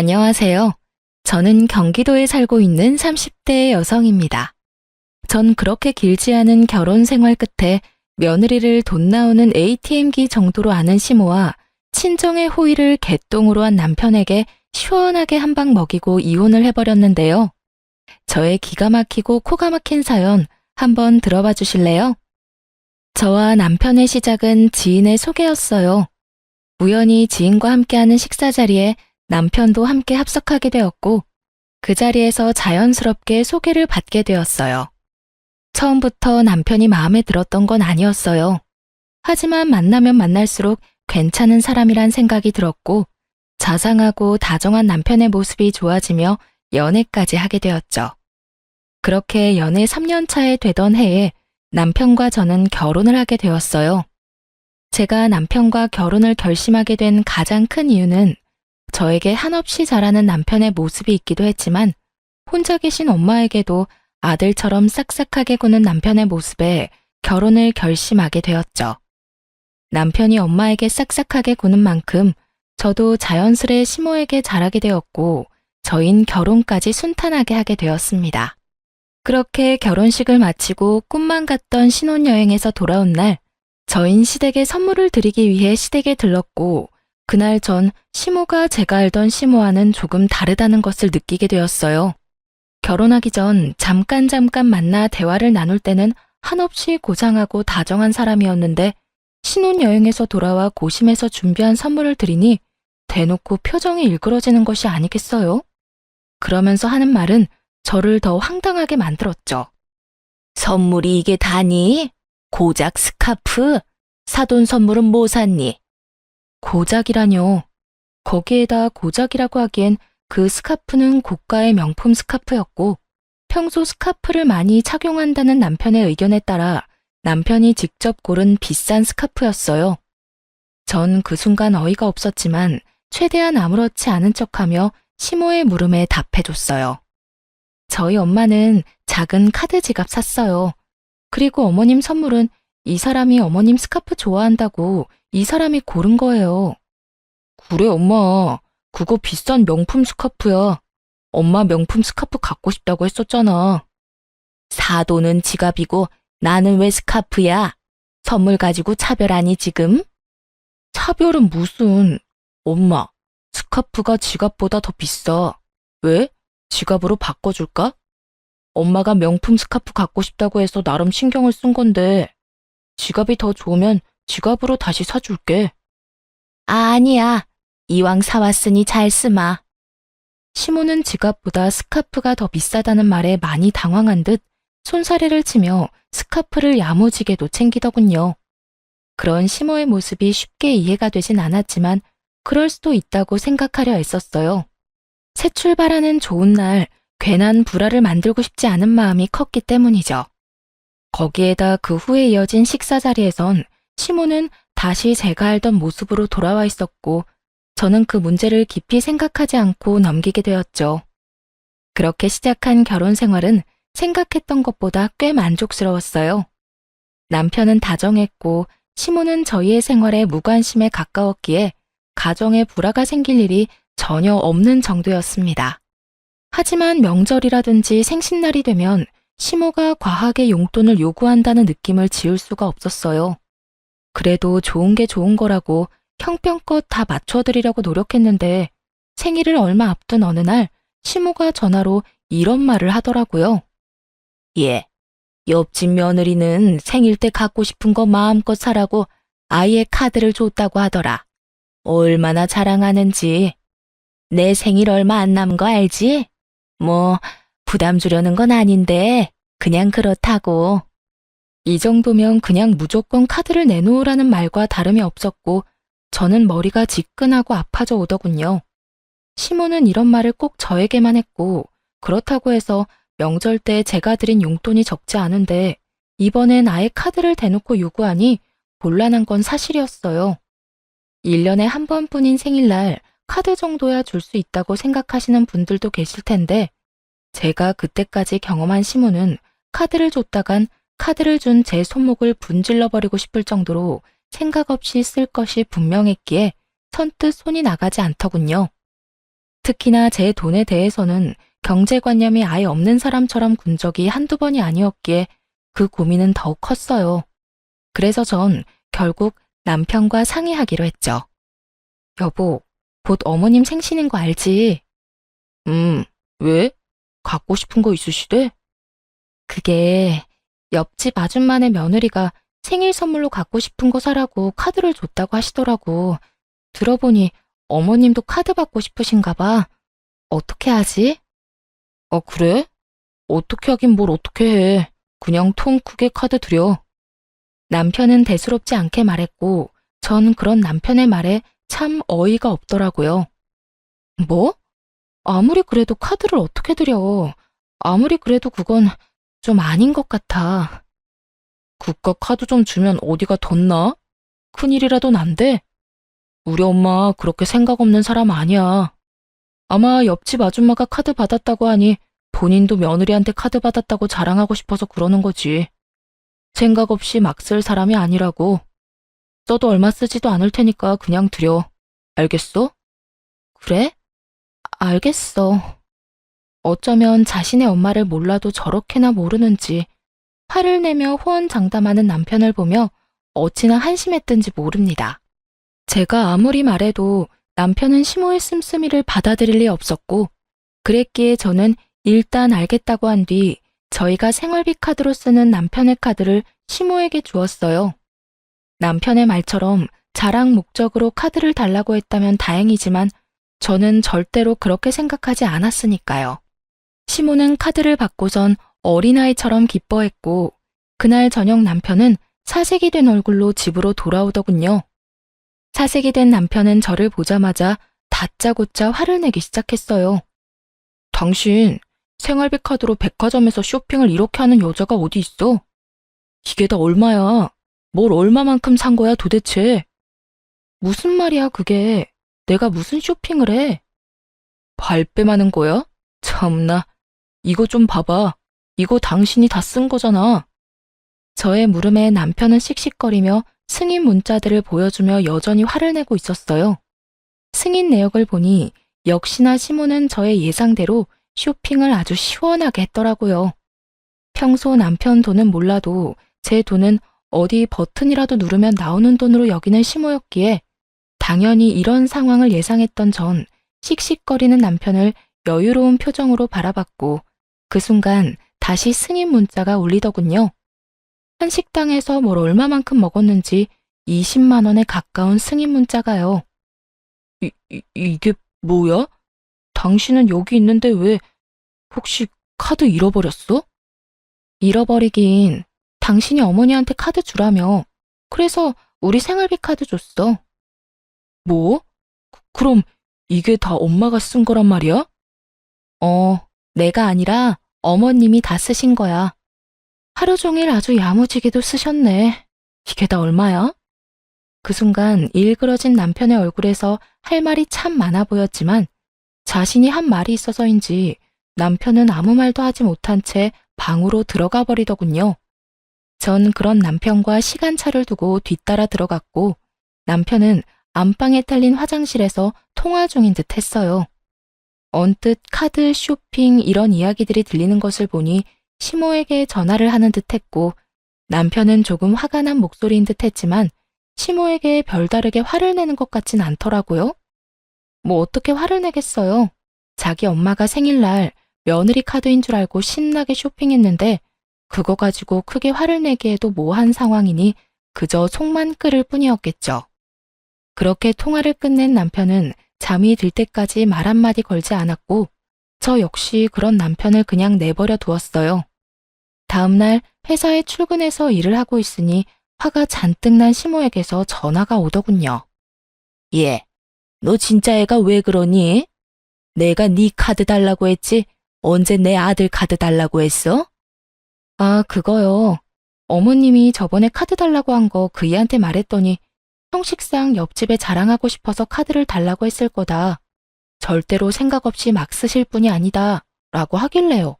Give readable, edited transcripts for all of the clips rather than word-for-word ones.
안녕하세요. 저는 경기도에 살고 있는 30대 여성입니다. 전 그렇게 길지 않은 결혼 생활 끝에 며느리를 돈 나오는 ATM기 정도로 아는 시모와 친정의 호의를 개똥으로 한 남편에게 시원하게 한 방 먹이고 이혼을 해버렸는데요. 저의 기가 막히고 코가 막힌 사연 한번 들어봐 주실래요? 저와 남편의 시작은 지인의 소개였어요. 우연히 지인과 함께하는 식사 자리에 남편도 함께 합석하게 되었고, 그 자리에서 자연스럽게 소개를 받게 되었어요. 처음부터 남편이 마음에 들었던 건 아니었어요. 하지만 만나면 만날수록 괜찮은 사람이란 생각이 들었고, 자상하고 다정한 남편의 모습이 좋아지며 연애까지 하게 되었죠. 그렇게 연애 3년 차에 되던 해에 남편과 저는 결혼을 하게 되었어요. 제가 남편과 결혼을 결심하게 된 가장 큰 이유는 저에게 한없이 잘하는 남편의 모습이 있기도 했지만 혼자 계신 엄마에게도 아들처럼 싹싹하게 구는 남편의 모습에 결혼을 결심하게 되었죠. 남편이 엄마에게 싹싹하게 구는 만큼 저도 자연스레 시모에게 잘하게 되었고 저흰 결혼까지 순탄하게 하게 되었습니다. 그렇게 결혼식을 마치고 꿈만 같던 신혼여행에서 돌아온 날 저흰 시댁에 선물을 드리기 위해 시댁에 들렀고 그날 전 시모가 제가 알던 시모와는 조금 다르다는 것을 느끼게 되었어요. 결혼하기 전 잠깐 만나 대화를 나눌 때는 한없이 고상하고 다정한 사람이었는데 신혼여행에서 돌아와 고심해서 준비한 선물을 드리니 대놓고 표정이 일그러지는 것이 아니겠어요? 그러면서 하는 말은 저를 더 황당하게 만들었죠. 선물이 이게 다니? 고작 스카프? 사돈 선물은 뭐 샀니? 고작이라뇨. 거기에다 고작이라고 하기엔 그 스카프는 고가의 명품 스카프였고 평소 스카프를 많이 착용한다는 남편의 의견에 따라 남편이 직접 고른 비싼 스카프였어요. 전 그 순간 어이가 없었지만 최대한 아무렇지 않은 척하며 시모의 물음에 답해줬어요. 저희 엄마는 작은 카드 지갑 샀어요. 그리고 어머님 선물은 이 사람이 어머님 스카프 좋아한다고 이 사람이 고른 거예요. 그래, 엄마. 그거 비싼 명품 스카프야. 엄마 명품 스카프 갖고 싶다고 했었잖아. 사돈은 지갑이고 나는 왜 스카프야? 선물 가지고 차별하니 지금? 차별은 무슨. 엄마, 스카프가 지갑보다 더 비싸. 왜? 지갑으로 바꿔줄까? 엄마가 명품 스카프 갖고 싶다고 해서 나름 신경을 쓴 건데 지갑이 더 좋으면 지갑으로 다시 사줄게. 아니야. 이왕 사왔으니 잘 쓰마. 시모는 지갑보다 스카프가 더 비싸다는 말에 많이 당황한 듯 손사래를 치며 스카프를 야무지게도 챙기더군요. 그런 시모의 모습이 쉽게 이해가 되진 않았지만 그럴 수도 있다고 생각하려 애썼어요. 새 출발하는 좋은 날 괜한 불화를 만들고 싶지 않은 마음이 컸기 때문이죠. 거기에다 그 후에 이어진 식사 자리에선 시모는 다시 제가 알던 모습으로 돌아와 있었고 저는 그 문제를 깊이 생각하지 않고 넘기게 되었죠. 그렇게 시작한 결혼 생활은 생각했던 것보다 꽤 만족스러웠어요. 남편은 다정했고 시모는 저희의 생활에 무관심에 가까웠기에 가정에 불화가 생길 일이 전혀 없는 정도였습니다. 하지만 명절이라든지 생신날이 되면 시모가 과하게 용돈을 요구한다는 느낌을 지울 수가 없었어요. 그래도 좋은 게 좋은 거라고 형편껏 다 맞춰드리려고 노력했는데 생일을 얼마 앞둔 어느 날 시모가 전화로 이런 말을 하더라고요. 예, 옆집 며느리는 생일 때 갖고 싶은 거 마음껏 사라고 아예 카드를 줬다고 하더라. 얼마나 자랑하는지. 내 생일 얼마 안 남은 거 알지? 뭐 부담 주려는 건 아닌데 그냥 그렇다고. 이 정도면 그냥 무조건 카드를 내놓으라는 말과 다름이 없었고 저는 머리가 지끈하고 아파져 오더군요. 시모는 이런 말을 꼭 저에게만 했고 그렇다고 해서 명절 때 제가 드린 용돈이 적지 않은데 이번엔 아예 카드를 대놓고 요구하니 곤란한 건 사실이었어요. 1년에 한 번뿐인 생일날 카드 정도야 줄 수 있다고 생각하시는 분들도 계실 텐데 제가 그때까지 경험한 시모는 카드를 줬다간 카드를 준 제 손목을 분질러버리고 싶을 정도로 생각 없이 쓸 것이 분명했기에 선뜻 손이 나가지 않더군요. 특히나 제 돈에 대해서는 경제관념이 아예 없는 사람처럼 군 적이 한두 번이 아니었기에 그 고민은 더욱 컸어요. 그래서 전 결국 남편과 상의하기로 했죠. 여보, 곧 어머님 생신인 거 알지? 왜? 갖고 싶은 거 있으시대? 그게 옆집 아줌마네 며느리가 생일 선물로 갖고 싶은 거 사라고 카드를 줬다고 하시더라고. 들어보니 어머님도 카드 받고 싶으신가 봐. 어떻게 하지? 그래? 어떻게 하긴 뭘 어떻게 해. 그냥 통 크게 카드 드려. 남편은 대수롭지 않게 말했고, 전 그런 남편의 말에 참 어이가 없더라고요. 뭐? 아무리 그래도 카드를 어떻게 드려. 아무리 그래도 그건 좀 아닌 것 같아. 그깟 카드 좀 주면 어디가 덧나? 큰일이라도 난대? 우리 엄마 그렇게 생각 없는 사람 아니야. 아마 옆집 아줌마가 카드 받았다고 하니 본인도 며느리한테 카드 받았다고 자랑하고 싶어서 그러는 거지. 생각 없이 막 쓸 사람이 아니라고. 써도 얼마 쓰지도 않을 테니까 그냥 드려. 알겠어? 그래? 알겠어. 어쩌면 자신의 엄마를 몰라도 저렇게나 모르는지 화를 내며 호언장담하는 남편을 보며 어찌나 한심했던지 모릅니다. 제가 아무리 말해도 남편은 시모의 씀씀이를 받아들일 리 없었고, 그랬기에 저는 일단 알겠다고 한 뒤 저희가 생활비 카드로 쓰는 남편의 카드를 시모에게 주었어요. 남편의 말처럼 자랑 목적으로 카드를 달라고 했다면 다행이지만 저는 절대로 그렇게 생각하지 않았으니까요. 시모는 카드를 받고선 어린아이처럼 기뻐했고, 그날 저녁 남편은 사색이 된 얼굴로 집으로 돌아오더군요. 사색이 된 남편은 저를 보자마자 다짜고짜 화를 내기 시작했어요. 당신 생활비 카드로 백화점에서 쇼핑을 이렇게 하는 여자가 어디 있어? 이게 다 얼마야? 뭘 얼마만큼 산 거야 도대체? 무슨 말이야 그게? 내가 무슨 쇼핑을 해? 발뺌하는 거야? 참나, 이거 좀 봐봐. 이거 당신이 다 쓴 거잖아. 저의 물음에 남편은 씩씩거리며 승인 문자들을 보여주며 여전히 화를 내고 있었어요. 승인 내역을 보니 역시나 시모는 저의 예상대로 쇼핑을 아주 시원하게 했더라고요. 평소 남편 돈은 몰라도 제 돈은 어디 버튼이라도 누르면 나오는 돈으로 여기는 시모였기에 당연히 이런 상황을 예상했던 전 씩씩거리는 남편을 여유로운 표정으로 바라봤고 그 순간 다시 승인 문자가 울리더군요. 한 식당에서 뭘 얼마만큼 먹었는지 20만 원에 가까운 승인 문자가요. 이게 뭐야? 당신은 여기 있는데 왜 혹시 카드 잃어버렸어? 잃어버리긴 당신이 어머니한테 카드 주라며. 그래서 우리 생활비 카드 줬어. 뭐? 그럼 이게 다 엄마가 쓴 거란 말이야? 내가 아니라 어머님이 다 쓰신 거야. 하루 종일 아주 야무지게도 쓰셨네. 이게 다 얼마야? 그 순간 일그러진 남편의 얼굴에서 할 말이 참 많아 보였지만 자신이 한 말이 있어서인지 남편은 아무 말도 하지 못한 채 방으로 들어가 버리더군요. 전 그런 남편과 시간차를 두고 뒤따라 들어갔고 남편은 안방에 딸린 화장실에서 통화 중인 듯 했어요. 언뜻 카드, 쇼핑 이런 이야기들이 들리는 것을 보니 시모에게 전화를 하는 듯 했고 남편은 조금 화가 난 목소리인 듯 했지만 시모에게 별다르게 화를 내는 것 같진 않더라고요. 뭐 어떻게 화를 내겠어요. 자기 엄마가 생일날 며느리 카드인 줄 알고 신나게 쇼핑했는데 그거 가지고 크게 화를 내기에도 모호한 상황이니 그저 속만 끓을 뿐이었겠죠. 그렇게 통화를 끝낸 남편은 잠이 들 때까지 말 한마디 걸지 않았고 저 역시 그런 남편을 그냥 내버려 두었어요. 다음날 회사에 출근해서 일을 하고 있으니 화가 잔뜩 난 시모에게서 전화가 오더군요. 얘, 너 진짜 애가 왜 그러니? 내가 네 카드 달라고 했지 언제 내 아들 카드 달라고 했어? 아, 그거요. 어머님이 저번에 카드 달라고 한 거 그 애한테 말했더니 형식상 옆집에 자랑하고 싶어서 카드를 달라고 했을 거다. 절대로 생각 없이 막 쓰실 분이 아니다. 라고 하길래요.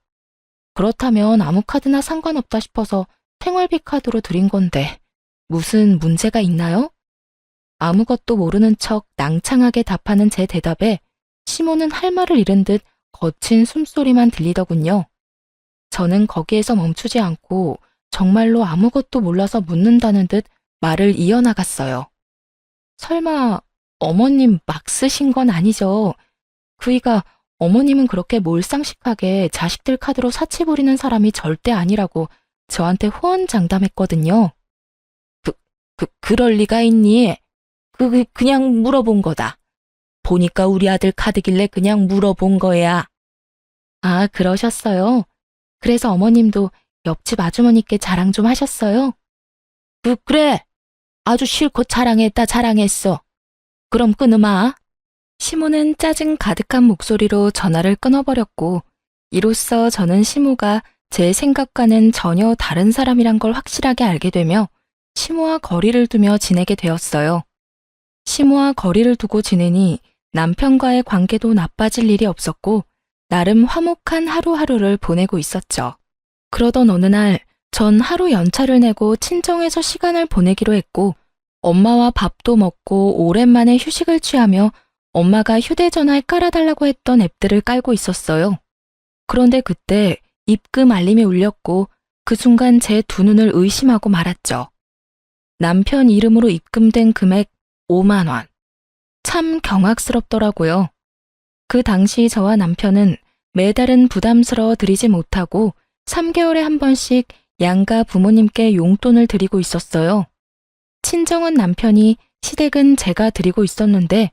그렇다면 아무 카드나 상관없다 싶어서 생활비 카드로 드린 건데 무슨 문제가 있나요? 아무것도 모르는 척 낭창하게 답하는 제 대답에 시모는 할 말을 잃은 듯 거친 숨소리만 들리더군요. 저는 거기에서 멈추지 않고 정말로 아무것도 몰라서 묻는다는 듯 말을 이어나갔어요. 설마 어머님 막 쓰신 건 아니죠? 그이가 어머님은 그렇게 몰상식하게 자식들 카드로 사치 부리는 사람이 절대 아니라고 저한테 호언장담했거든요. 그럴 리가 있니? 그냥 물어본 거다. 보니까 우리 아들 카드길래 그냥 물어본 거야. 아, 그러셨어요? 그래서 어머님도 옆집 아주머니께 자랑 좀 하셨어요? 그래. 아주 실컷 자랑했어. 그럼 끊으마. 시모는 짜증 가득한 목소리로 전화를 끊어버렸고, 이로써 저는 시모가 제 생각과는 전혀 다른 사람이란 걸 확실하게 알게 되며 시모와 거리를 두며 지내게 되었어요. 시모와 거리를 두고 지내니 남편과의 관계도 나빠질 일이 없었고 나름 화목한 하루하루를 보내고 있었죠. 그러던 어느 날 전 하루 연차를 내고 친정에서 시간을 보내기로 했고 엄마와 밥도 먹고 오랜만에 휴식을 취하며 엄마가 휴대전화에 깔아달라고 했던 앱들을 깔고 있었어요. 그런데 그때 입금 알림이 울렸고 그 순간 제 두 눈을 의심하고 말았죠. 남편 이름으로 입금된 금액 5만 원. 참 경악스럽더라고요. 그 당시 저와 남편은 매달은 부담스러워 드리지 못하고 3개월에 한 번씩 양가 부모님께 용돈을 드리고 있었어요. 친정은 남편이, 시댁은 제가 드리고 있었는데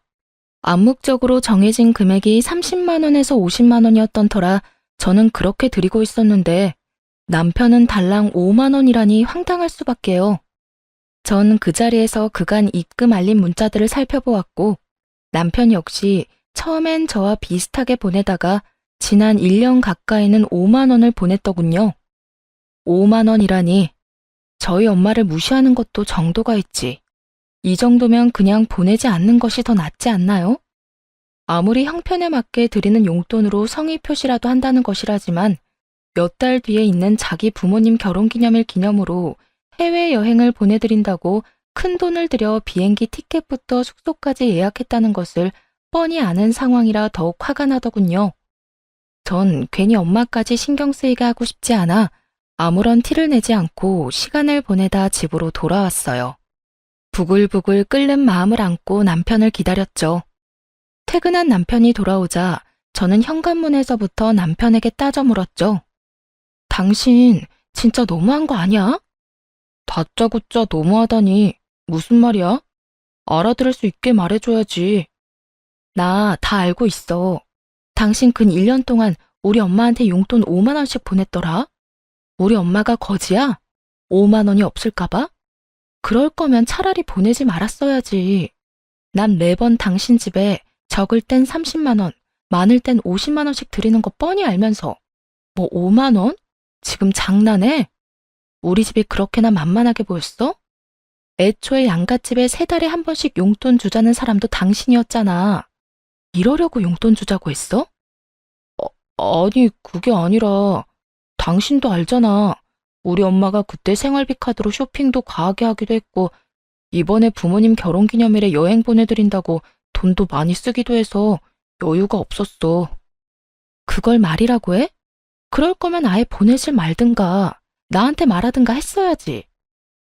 암묵적으로 정해진 금액이 30만 원에서 50만 원이었던 터라 저는 그렇게 드리고 있었는데 남편은 달랑 5만 원이라니 황당할 수밖에요. 전 그 자리에서 그간 입금 알림 문자들을 살펴보았고 남편 역시 처음엔 저와 비슷하게 보내다가 지난 1년 가까이는 5만 원을 보냈더군요. 5만 원이라니 저희 엄마를 무시하는 것도 정도가 있지. 이 정도면 그냥 보내지 않는 것이 더 낫지 않나요? 아무리 형편에 맞게 드리는 용돈으로 성의 표시라도 한다는 것이라지만 몇 달 뒤에 있는 자기 부모님 결혼기념일 기념으로 해외여행을 보내드린다고 큰 돈을 들여 비행기 티켓부터 숙소까지 예약했다는 것을 뻔히 아는 상황이라 더욱 화가 나더군요. 전 괜히 엄마까지 신경 쓰이게 하고 싶지 않아 아무런 티를 내지 않고 시간을 보내다 집으로 돌아왔어요. 부글부글 끓는 마음을 안고 남편을 기다렸죠. 퇴근한 남편이 돌아오자 저는 현관문에서부터 남편에게 따져 물었죠. 당신 진짜 너무한 거 아니야? 다짜고짜 너무하다니 무슨 말이야? 알아들을 수 있게 말해줘야지. 나 다 알고 있어. 당신 근 1년 동안 우리 엄마한테 용돈 5만 원씩 보냈더라. 우리 엄마가 거지야? 5만 원이 없을까봐? 그럴 거면 차라리 보내지 말았어야지. 난 매번 당신 집에 적을 땐 30만 원, 많을 땐 50만 원씩 드리는 거 뻔히 알면서 뭐 5만 원? 지금 장난해? 우리 집이 그렇게나 만만하게 보였어? 애초에 양갓집에 3달에 한 번씩 용돈 주자는 사람도 당신이었잖아. 이러려고 용돈 주자고 했어? 아니, 그게 아니라 당신도 알잖아. 우리 엄마가 그때 생활비 카드로 쇼핑도 과하게 하기도 했고 이번에 부모님 결혼기념일에 여행 보내드린다고 돈도 많이 쓰기도 해서 여유가 없었어. 그걸 말이라고 해? 그럴 거면 아예 보내질 말든가 나한테 말하든가 했어야지.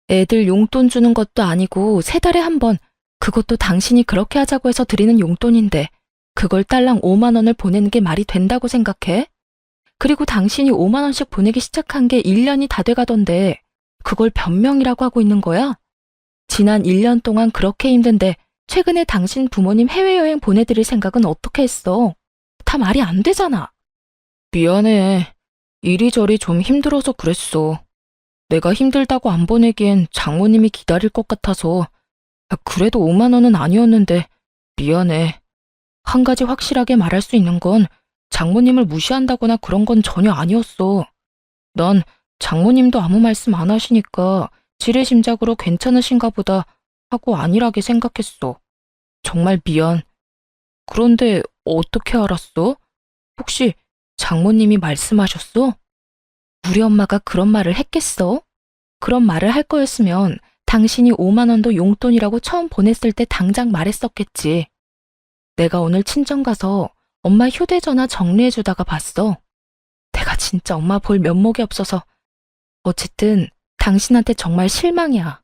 애들 용돈 주는 것도 아니고 3달에 한 번, 그것도 당신이 그렇게 하자고 해서 드리는 용돈인데 그걸 딸랑 5만 원을 보내는 게 말이 된다고 생각해? 그리고 당신이 5만 원씩 보내기 시작한 게 1년이 다 돼가던데 그걸 변명이라고 하고 있는 거야? 지난 1년 동안 그렇게 힘든데 최근에 당신 부모님 해외여행 보내드릴 생각은 어떻게 했어? 다 말이 안 되잖아. 미안해. 이리저리 좀 힘들어서 그랬어. 내가 힘들다고 안 보내기엔 장모님이 기다릴 것 같아서. 그래도 5만 원은 아니었는데 미안해. 한 가지 확실하게 말할 수 있는 건 장모님을 무시한다거나 그런 건 전혀 아니었어. 난 장모님도 아무 말씀 안 하시니까 지레심작으로 괜찮으신가 보다 하고 안일하게 생각했어. 정말 미안. 그런데 어떻게 알았어? 혹시 장모님이 말씀하셨어? 우리 엄마가 그런 말을 했겠어? 그런 말을 할 거였으면 당신이 5만 원도 용돈이라고 처음 보냈을 때 당장 말했었겠지. 내가 오늘 친정 가서 엄마 휴대전화 정리해주다가 봤어. 내가 진짜 엄마 볼 면목이 없어서. 어쨌든 당신한테 정말 실망이야.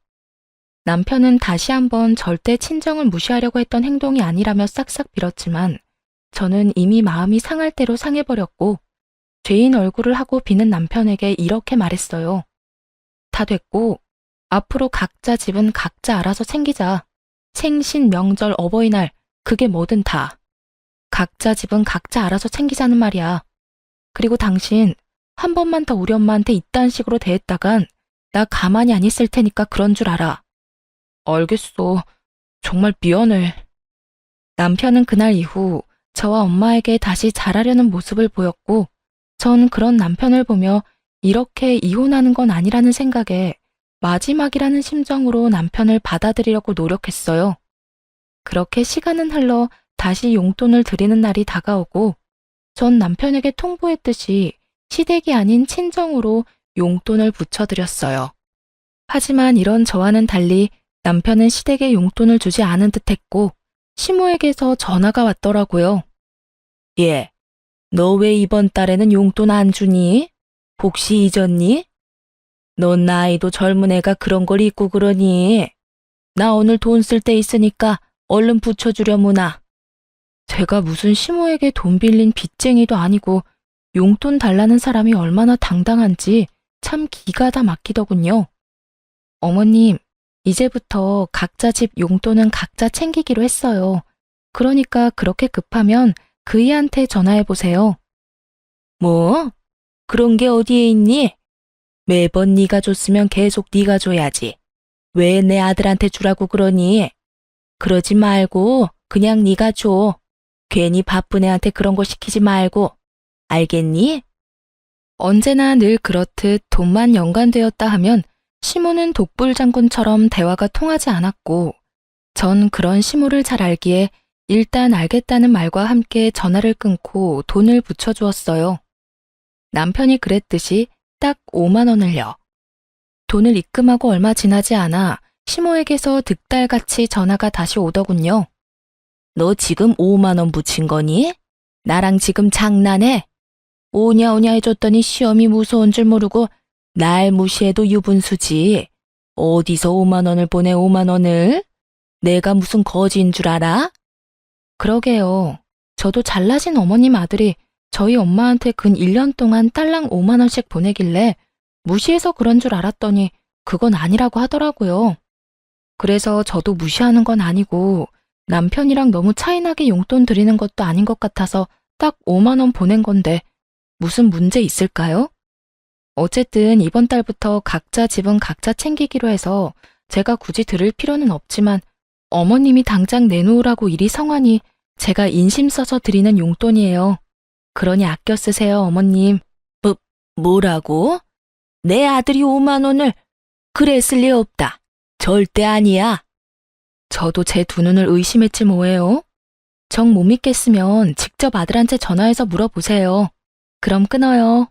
남편은 다시 한번 절대 친정을 무시하려고 했던 행동이 아니라며 싹싹 빌었지만 저는 이미 마음이 상할 대로 상해버렸고 죄인 얼굴을 하고 비는 남편에게 이렇게 말했어요. 다 됐고 앞으로 각자 집은 각자 알아서 챙기자. 생신, 명절, 어버이날 그게 뭐든 다. 각자 집은 각자 알아서 챙기자는 말이야. 그리고 당신 한 번만 더 우리 엄마한테 이딴 식으로 대했다간 나 가만히 안 있을 테니까 그런 줄 알아. 알겠어. 정말 미안해. 남편은 그날 이후 저와 엄마에게 다시 잘하려는 모습을 보였고 전 그런 남편을 보며 이렇게 이혼하는 건 아니라는 생각에 마지막이라는 심정으로 남편을 받아들이려고 노력했어요. 그렇게 시간은 흘러 다시 용돈을 드리는 날이 다가오고 전 남편에게 통보했듯이 시댁이 아닌 친정으로 용돈을 붙여드렸어요. 하지만 이런 저와는 달리 남편은 시댁에 용돈을 주지 않은 듯했고 시모에게서 전화가 왔더라고요. 예, 너 왜 이번 달에는 용돈 안 주니? 혹시 잊었니? 넌 나이도 젊은 애가 그런 걸 잊고 그러니? 나 오늘 돈 쓸 때 있으니까 얼른 붙여주려무나. 제가 무슨 시모에게 돈 빌린 빚쟁이도 아니고 용돈 달라는 사람이 얼마나 당당한지 참 기가 다 막히더군요. 어머님, 이제부터 각자 집 용돈은 각자 챙기기로 했어요. 그러니까 그렇게 급하면 그이한테 전화해보세요. 뭐? 그런 게 어디에 있니? 매번 네가 줬으면 계속 네가 줘야지. 왜 내 아들한테 주라고 그러니? 그러지 말고 그냥 네가 줘. 괜히 바쁜 애한테 그런 거 시키지 말고. 알겠니? 언제나 늘 그렇듯 돈만 연관되었다 하면 시모는 독불장군처럼 대화가 통하지 않았고 전 그런 시모를 잘 알기에 일단 알겠다는 말과 함께 전화를 끊고 돈을 붙여주었어요. 남편이 그랬듯이 딱 5만 원을요. 돈을 입금하고 얼마 지나지 않아 시모에게서 득달같이 전화가 다시 오더군요. 너 지금 5만 원 붙인 거니? 나랑 지금 장난해? 오냐 오냐 해줬더니 시험이 무서운 줄 모르고 날 무시해도 유분수지. 어디서 5만 원을 보내 5만 원을? 내가 무슨 거지인 줄 알아? 그러게요. 저도 잘나신 어머님 아들이 저희 엄마한테 근 1년 동안 딸랑 5만 원씩 보내길래 무시해서 그런 줄 알았더니 그건 아니라고 하더라고요. 그래서 저도 무시하는 건 아니고 남편이랑 너무 차이나게 용돈 드리는 것도 아닌 것 같아서 딱 5만 원 보낸 건데 무슨 문제 있을까요? 어쨌든 이번 달부터 각자 집은 각자 챙기기로 해서 제가 굳이 드릴 필요는 없지만 어머님이 당장 내놓으라고 일이 성하니 제가 인심 써서 드리는 용돈이에요. 그러니 아껴 쓰세요, 어머님. 뭐라고? 내 아들이 5만 원을? 그랬을 리 없다. 절대 아니야. 저도 제 두 눈을 의심했지 뭐예요. 정 못 믿겠으면 직접 아들한테 전화해서 물어보세요. 그럼 끊어요.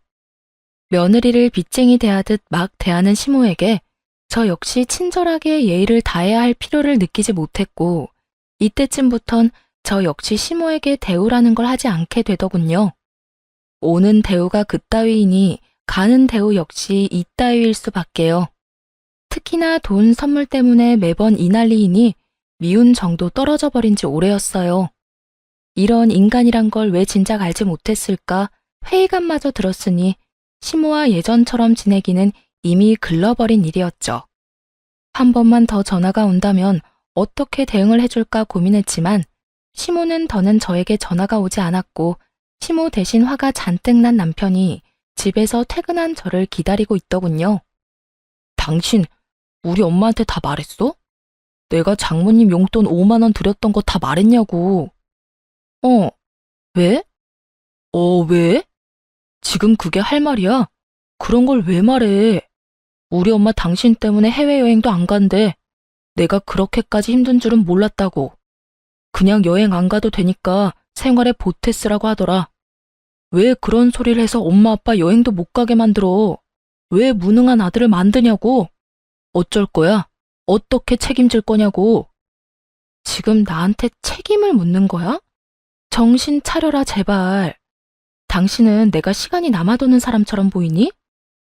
며느리를 빚쟁이 대하듯 막 대하는 시모에게 저 역시 친절하게 예의를 다해야 할 필요를 느끼지 못했고 이때쯤부턴 저 역시 시모에게 대우라는 걸 하지 않게 되더군요. 오는 대우가 그따위이니 가는 대우 역시 이따위일 수밖에요. 특히나 돈 선물 때문에 매번 이 난리이니 미운 정도 떨어져 버린 지 오래였어요. 이런 인간이란 걸 왜 진작 알지 못했을까 회의감마저 들었으니 시모와 예전처럼 지내기는 이미 글러버린 일이었죠. 한 번만 더 전화가 온다면 어떻게 대응을 해줄까 고민했지만 시모는 더는 저에게 전화가 오지 않았고 시모 대신 화가 잔뜩 난 남편이 집에서 퇴근한 저를 기다리고 있더군요. 당신 우리 엄마한테 다 말했어? 내가 장모님 용돈 5만 원 드렸던 거 다 말했냐고. 왜? 왜? 지금 그게 할 말이야? 그런 걸 왜 말해? 우리 엄마 당신 때문에 해외여행도 안 간대. 내가 그렇게까지 힘든 줄은 몰랐다고. 그냥 여행 안 가도 되니까 생활에 보태 쓰라고 하더라. 왜 그런 소리를 해서 엄마 아빠 여행도 못 가게 만들어? 왜 무능한 아들을 만드냐고? 어쩔 거야? 어떻게 책임질 거냐고? 지금 나한테 책임을 묻는 거야? 정신 차려라, 제발. 당신은 내가 시간이 남아도는 사람처럼 보이니?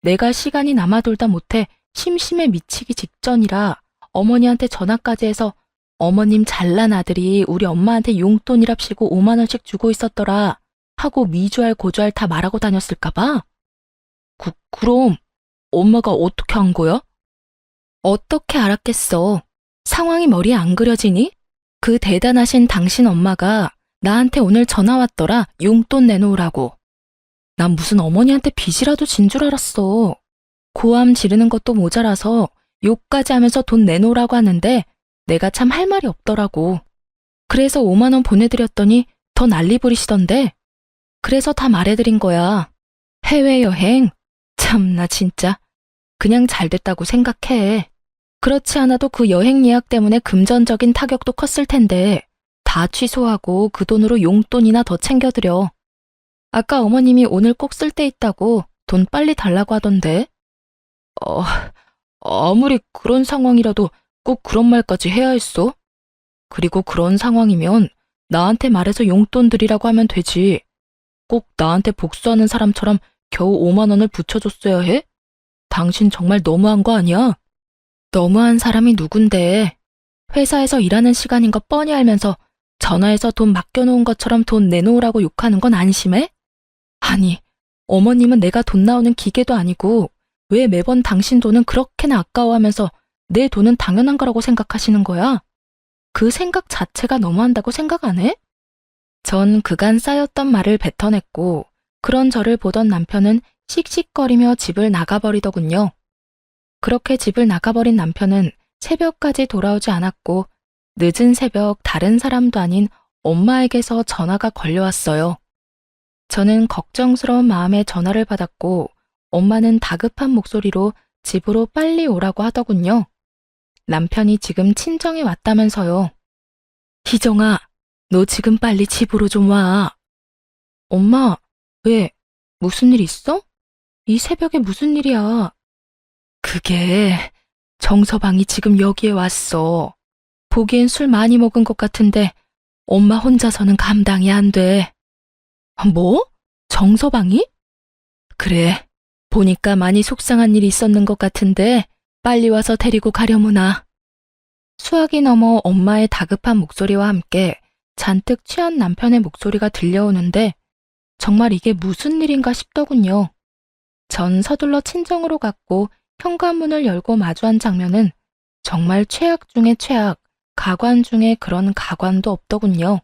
내가 시간이 남아돌다 못해 심심해 미치기 직전이라 어머니한테 전화까지 해서 어머님 잘난 아들이 우리 엄마한테 용돈이랍시고 5만 원씩 주고 있었더라 하고 미주알 고주알 다 말하고 다녔을까봐? 그럼 엄마가 어떻게 한 거야? 어떻게 알았겠어. 상황이 머리에 안 그려지니? 그 대단하신 당신 엄마가 나한테 오늘 전화 왔더라. 용돈 내놓으라고. 난 무슨 어머니한테 빚이라도 진 줄 알았어. 고함 지르는 것도 모자라서 욕까지 하면서 돈 내놓으라고 하는데 내가 참 할 말이 없더라고. 그래서 5만 원 보내드렸더니 더 난리 부리시던데. 그래서 다 말해드린 거야. 해외여행? 참나 진짜. 그냥 잘 됐다고 생각해. 그렇지 않아도 그 여행 예약 때문에 금전적인 타격도 컸을 텐데 다 취소하고 그 돈으로 용돈이나 더 챙겨드려. 아까 어머님이 오늘 꼭 쓸 데 있다고 돈 빨리 달라고 하던데. 아무리 그런 상황이라도 꼭 그런 말까지 해야 했어? 그리고 그런 상황이면 나한테 말해서 용돈 드리라고 하면 되지. 꼭 나한테 복수하는 사람처럼 겨우 5만 원을 붙여줬어야 해? 당신 정말 너무한 거 아니야? 너무한 사람이 누군데. 회사에서 일하는 시간인 거 뻔히 알면서 전화해서 돈 맡겨놓은 것처럼 돈 내놓으라고 욕하는 건 안심해? 아니, 어머님은 내가 돈 나오는 기계도 아니고 왜 매번 당신 돈은 그렇게나 아까워하면서 내 돈은 당연한 거라고 생각하시는 거야? 그 생각 자체가 너무한다고 생각 안 해? 전 그간 쌓였던 말을 뱉어냈고 그런 저를 보던 남편은 씩씩거리며 집을 나가버리더군요. 그렇게 집을 나가버린 남편은 새벽까지 돌아오지 않았고 늦은 새벽 다른 사람도 아닌 엄마에게서 전화가 걸려왔어요. 저는 걱정스러운 마음에 전화를 받았고 엄마는 다급한 목소리로 집으로 빨리 오라고 하더군요. 남편이 지금 친정에 왔다면서요. 희정아, 너 지금 빨리 집으로 좀 와. 엄마, 왜? 무슨 일 있어? 이 새벽에 무슨 일이야? 그게 정서방이 지금 여기에 왔어. 보기엔 술 많이 먹은 것 같은데 엄마 혼자서는 감당이 안 돼. 뭐? 정서방이? 그래, 보니까 많이 속상한 일이 있었는 것 같은데 빨리 와서 데리고 가려무나. 수화기 넘어 엄마의 다급한 목소리와 함께 잔뜩 취한 남편의 목소리가 들려오는데 정말 이게 무슨 일인가 싶더군요. 전 서둘러 친정으로 갔고 현관문을 열고 마주한 장면은 정말 최악 중의 최악, 가관 중에 그런 가관도 없더군요.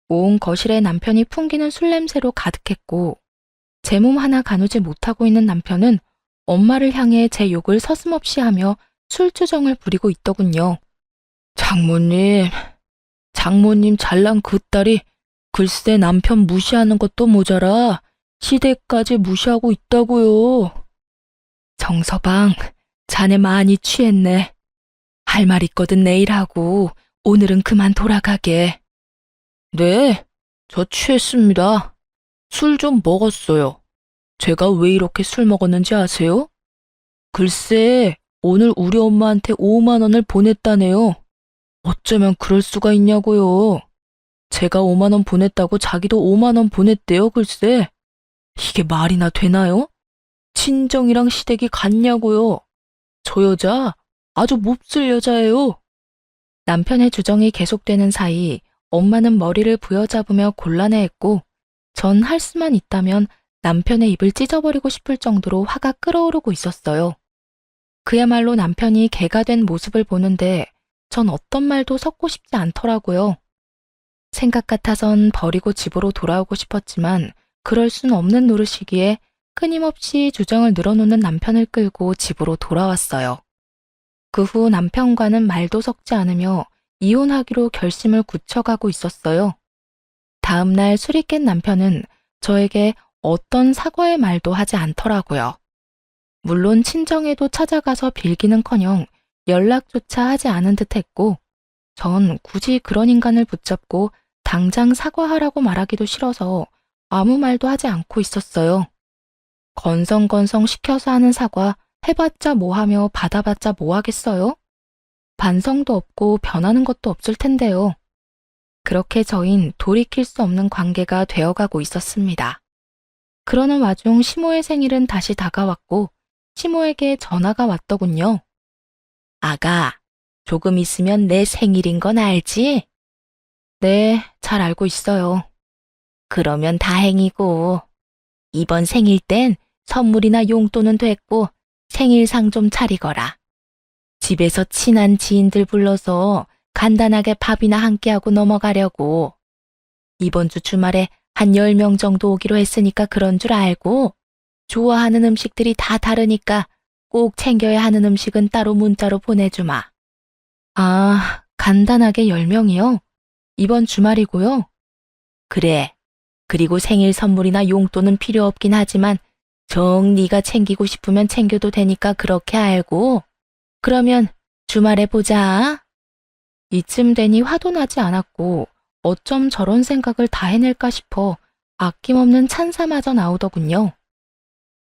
온 거실에 남편이 풍기는 술 냄새로 가득했고 제 몸 하나 가누지 못하고 있는 남편은 엄마를 향해 제 욕을 서슴없이 하며 술주정을 부리고 있더군요. 장모님 잘난 그 딸이 글쎄 남편 무시하는 것도 모자라 시댁까지 무시하고 있다고요. 정서방, 자네 많이 취했네. 할 말 있거든 내일 하고 오늘은 그만 돌아가게. 네, 저 취했습니다. 술 좀 먹었어요. 제가 왜 이렇게 술 먹었는지 아세요? 글쎄, 오늘 우리 엄마한테 5만 원을 보냈다네요. 어쩌면 그럴 수가 있냐고요. 제가 5만 원 보냈다고 자기도 5만 원 보냈대요, 글쎄. 이게 말이나 되나요? 친정이랑 시댁이 같냐고요. 저 여자 아주 몹쓸 여자예요. 남편의 주정이 계속되는 사이 엄마는 머리를 부여잡으며 곤란해했고 전 할 수만 있다면 남편의 입을 찢어버리고 싶을 정도로 화가 끓어오르고 있었어요. 그야말로 남편이 개가 된 모습을 보는데 전 어떤 말도 섞고 싶지 않더라고요. 생각 같아선 버리고 집으로 돌아오고 싶었지만 그럴 순 없는 노릇이기에 끊임없이 주정을 늘어놓는 남편을 끌고 집으로 돌아왔어요. 그 후 남편과는 말도 섞지 않으며 이혼하기로 결심을 굳혀가고 있었어요. 다음 날 술이 깬 남편은 저에게 어떤 사과의 말도 하지 않더라고요. 물론 친정에도 찾아가서 빌기는커녕 연락조차 하지 않은 듯 했고 전 굳이 그런 인간을 붙잡고 당장 사과하라고 말하기도 싫어서 아무 말도 하지 않고 있었어요. 건성건성 시켜서 하는 사과 해봤자 뭐하며 받아봤자 뭐하겠어요? 반성도 없고 변하는 것도 없을 텐데요. 그렇게 저흰 돌이킬 수 없는 관계가 되어가고 있었습니다. 그러는 와중 시모의 생일은 다시 다가왔고 시모에게 전화가 왔더군요. 아가, 조금 있으면 내 생일인 건 알지? 네, 잘 알고 있어요. 그러면 다행이고, 이번 생일 땐 선물이나 용돈은 됐고 생일상 좀 차리거라. 집에서 친한 지인들 불러서 간단하게 밥이나 함께하고 넘어가려고. 이번 주 주말에 한 10명 정도 오기로 했으니까 그런 줄 알고, 좋아하는 음식들이 다 다르니까 꼭 챙겨야 하는 음식은 따로 문자로 보내주마. 아, 간단하게 10명이요? 이번 주말이고요. 그래. 그리고 생일 선물이나 용돈은 필요 없긴 하지만 정 네가 챙기고 싶으면 챙겨도 되니까 그렇게 알고. 그러면 주말에 보자. 이쯤 되니 화도 나지 않았고 어쩜 저런 생각을 다 해낼까 싶어 아낌없는 찬사마저 나오더군요.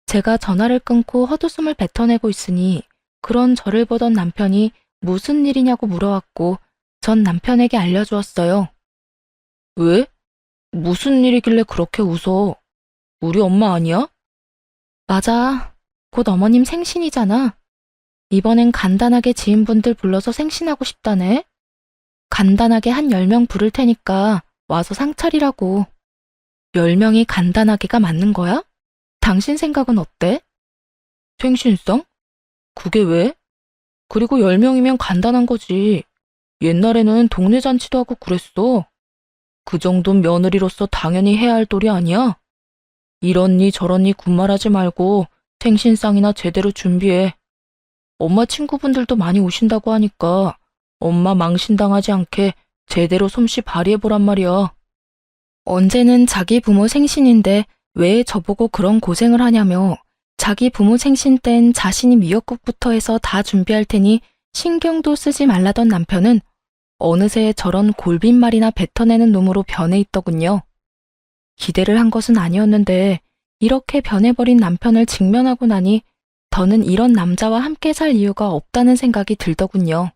제가 전화를 끊고 헛웃음을 뱉어내고 있으니 그런 저를 보던 남편이 무슨 일이냐고 물어왔고 전 남편에게 알려주었어요. 왜? 무슨 일이길래 그렇게 웃어? 우리 엄마 아니야? 맞아. 곧 어머님 생신이잖아. 이번엔 간단하게 지인분들 불러서 생신하고 싶다네. 간단하게 한 10명 부를 테니까 와서 상 차리라고. 10명이 간단하게가 맞는 거야? 당신 생각은 어때? 생신상? 그게 왜? 그리고 10명이면 간단한 거지. 옛날에는 동네 잔치도 하고 그랬어. 그 정도는 며느리로서 당연히 해야 할 도리 아니야? 이런니 저런니 군말하지 말고 생신상이나 제대로 준비해. 엄마 친구분들도 많이 오신다고 하니까 엄마 망신당하지 않게 제대로 솜씨 발휘해보란 말이야. 언제는 자기 부모 생신인데 왜 저보고 그런 고생을 하냐며 자기 부모 생신 땐 자신이 미역국부터 해서 다 준비할 테니 신경도 쓰지 말라던 남편은 어느새 저런 골빈말이나 뱉어내는 놈으로 변해 있더군요. 기대를 한 것은 아니었는데 이렇게 변해버린 남편을 직면하고 나니 더는 이런 남자와 함께 살 이유가 없다는 생각이 들더군요.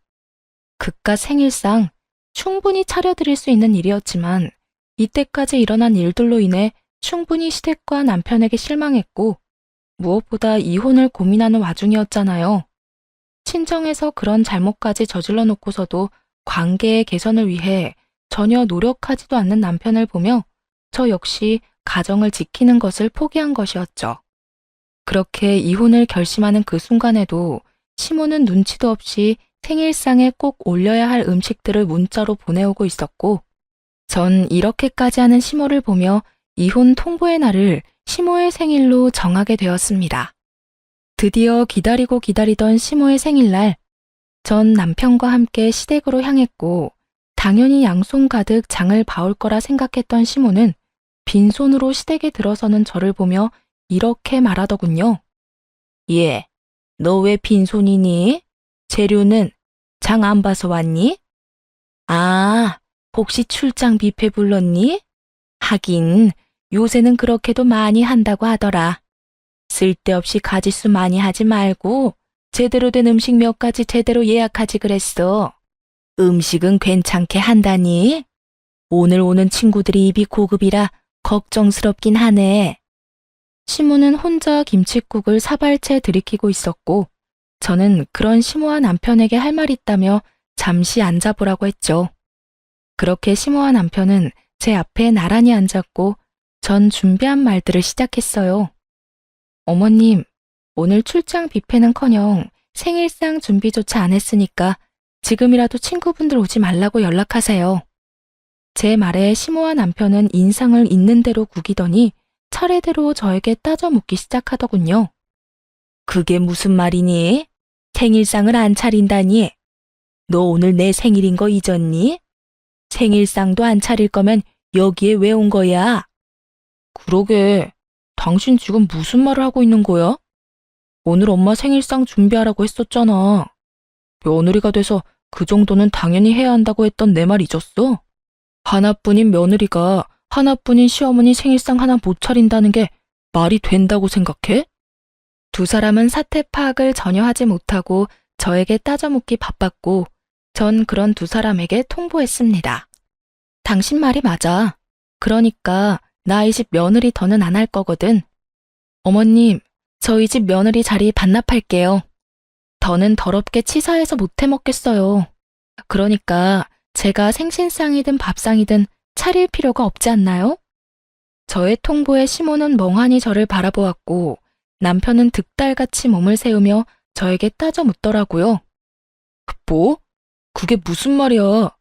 그깟 생일상 충분히 차려드릴 수 있는 일이었지만 이때까지 일어난 일들로 인해 충분히 시댁과 남편에게 실망했고 무엇보다 이혼을 고민하는 와중이었잖아요. 친정에서 그런 잘못까지 저질러 놓고서도 관계의 개선을 위해 전혀 노력하지도 않는 남편을 보며 저 역시 가정을 지키는 것을 포기한 것이었죠. 그렇게 이혼을 결심하는 그 순간에도 시모는 눈치도 없이 생일상에 꼭 올려야 할 음식들을 문자로 보내오고 있었고 전 이렇게까지 하는 시모를 보며 이혼 통보의 날을 시모의 생일로 정하게 되었습니다. 드디어 기다리고 기다리던 시모의 생일날, 전 남편과 함께 시댁으로 향했고 당연히 양손 가득 장을 봐올 거라 생각했던 시모는 빈손으로 시댁에 들어서는 저를 보며 이렇게 말하더군요. 예, 너 왜 빈손이니? 재료는 장 안 봐서 왔니? 아, 혹시 출장 뷔페 불렀니? 하긴 요새는 그렇게도 많이 한다고 하더라. 쓸데없이 가짓수 많이 하지 말고 제대로 된 음식 몇 가지 제대로 예약하지 그랬어. 음식은 괜찮게 한다니? 오늘 오는 친구들이 입이 고급이라 걱정스럽긴 하네. 시모는 혼자 김칫국을 사발채 들이키고 있었고 저는 그런 시모와 남편에게 할 말 있다며 잠시 앉아보라고 했죠. 그렇게 시모와 남편은 제 앞에 나란히 앉았고 전 준비한 말들을 시작했어요. 어머님, 오늘 출장 뷔페는커녕 생일상 준비조차 안 했으니까 지금이라도 친구분들 오지 말라고 연락하세요. 제 말에 시모와 남편은 인상을 있는 대로 구기더니 차례대로 저에게 따져 묻기 시작하더군요. 그게 무슨 말이니? 생일상을 안 차린다니? 너 오늘 내 생일인 거 잊었니? 생일상도 안 차릴 거면 여기에 왜 온 거야? 그러게, 당신 지금 무슨 말을 하고 있는 거야? 오늘 엄마 생일상 준비하라고 했었잖아. 며느리가 돼서 그 정도는 당연히 해야 한다고 했던 내 말 잊었어? 하나뿐인 며느리가 하나뿐인 시어머니 생일상 하나 못 차린다는 게 말이 된다고 생각해? 두 사람은 사태 파악을 전혀 하지 못하고 저에게 따져묻기 바빴고 전 그런 두 사람에게 통보했습니다. 당신 말이 맞아. 그러니까 나 이 집 며느리 더는 안 할 거거든. 어머님, 저희 집 며느리 자리 반납할게요. 더는 더럽게 치사해서 못 해먹겠어요. 그러니까 제가 생신상이든 밥상이든 차릴 필요가 없지 않나요? 저의 통보에 시모는 멍하니 저를 바라보았고 남편은 득달같이 몸을 세우며 저에게 따져 묻더라고요. 뭐? 그게 무슨 말이야?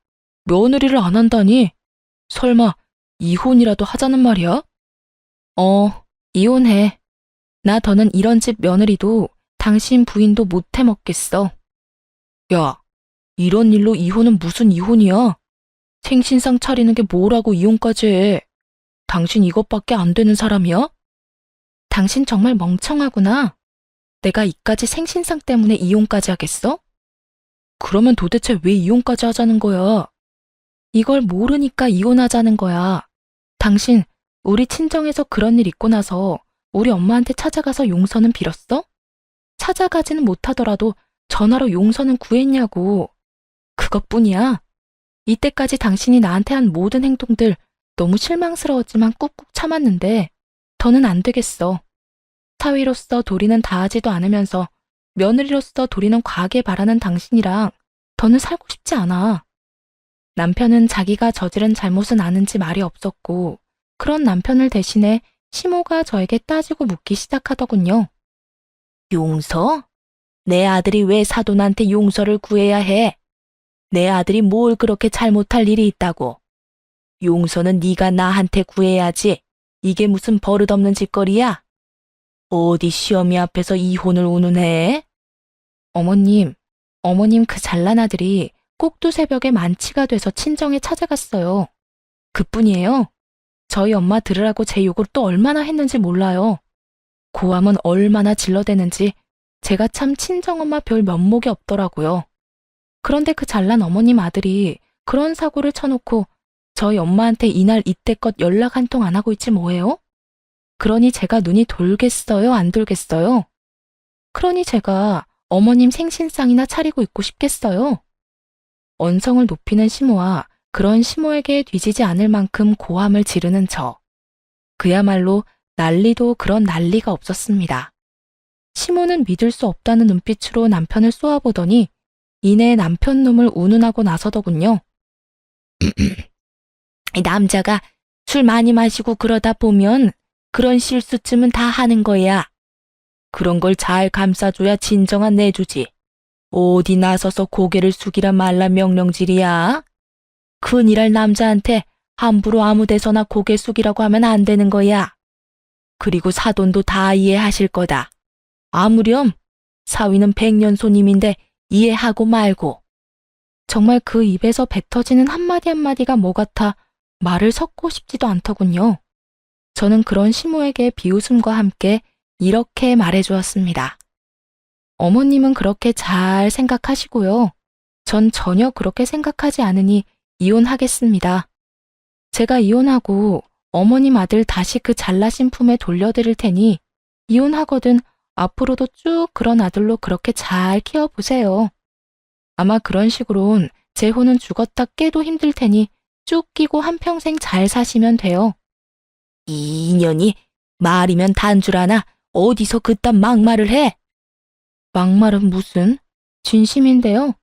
며느리를 안 한다니? 설마 이혼이라도 하자는 말이야? 이혼해. 나 더는 이런 집 며느리도 당신 부인도 못 해먹겠어. 야, 이런 일로 이혼은 무슨 이혼이야? 생신상 차리는 게 뭐라고 이혼까지 해? 당신 이것밖에 안 되는 사람이야? 당신 정말 멍청하구나. 내가 이까지 생신상 때문에 이혼까지 하겠어? 그러면 도대체 왜 이혼까지 하자는 거야? 이걸 모르니까 이혼하자는 거야. 당신, 우리 친정에서 그런 일 있고 나서 우리 엄마한테 찾아가서 용서는 빌었어? 찾아가지는 못하더라도 전화로 용서는 구했냐고. 그것뿐이야. 이때까지 당신이 나한테 한 모든 행동들 너무 실망스러웠지만 꾹꾹 참았는데 더는 안 되겠어. 사위로서 도리는 다하지도 않으면서 며느리로서 도리는 과하게 바라는 당신이랑 더는 살고 싶지 않아. 남편은 자기가 저지른 잘못은 아는지 말이 없었고 그런 남편을 대신해 시모가 저에게 따지고 묻기 시작하더군요. 용서? 내 아들이 왜 사돈한테 용서를 구해야 해? 내 아들이 뭘 그렇게 잘못할 일이 있다고? 용서는 네가 나한테 구해야지. 이게 무슨 버릇없는 짓거리야? 어디 시어미 앞에서 이혼을 운운해? 어머님 그 잘난 아들이 꼭두 새벽에 만취가 돼서 친정에 찾아갔어요. 그뿐이에요. 저희 엄마 들으라고 제 욕을 또 얼마나 했는지 몰라요. 고함은 얼마나 질러대는지 제가 참 친정엄마 별 면목이 없더라고요. 그런데 그 잘난 어머님 아들이 그런 사고를 쳐놓고 저희 엄마한테 이날 이때껏 연락 한 통 안 하고 있지 뭐예요? 그러니 제가 눈이 돌겠어요, 안 돌겠어요? 그러니 제가 어머님 생신상이나 차리고 있고 싶겠어요? 언성을 높이는 시모와 그런 시모에게 뒤지지 않을 만큼 고함을 지르는 저. 그야말로 난리도 그런 난리가 없었습니다. 시모는 믿을 수 없다는 눈빛으로 남편을 쏘아보더니 이내 남편 놈을 운운하고 나서더군요. 남자가 술 많이 마시고 그러다 보면 그런 실수쯤은 다 하는 거야. 그런 걸 잘 감싸줘야 진정한 내주지. 어디 나서서 고개를 숙이라 말라 명령질이야. 큰일할 남자한테 함부로 아무 데서나 고개 숙이라고 하면 안 되는 거야. 그리고 사돈도 다 이해하실 거다. 아무렴 사위는 백년 손님인데 이해하고 말고. 정말 그 입에서 뱉어지는 한마디 한마디가 뭐 같아 말을 섞고 싶지도 않더군요. 저는 그런 시모에게 비웃음과 함께 이렇게 말해주었습니다. 어머님은 그렇게 잘 생각하시고요. 전 전혀 그렇게 생각하지 않으니 이혼하겠습니다. 제가 이혼하고 어머님 아들 다시 그 잘나신 품에 돌려드릴 테니 이혼하거든 앞으로도 쭉 그런 아들로 그렇게 잘 키워보세요. 아마 그런 식으론 제 혼은 죽었다 깨도 힘들 테니 쭉 끼고 한평생 잘 사시면 돼요. 이 인연이 말이면 단줄 아나 어디서 그딴 막말을 해? 막말은 무슨? 진심인데요.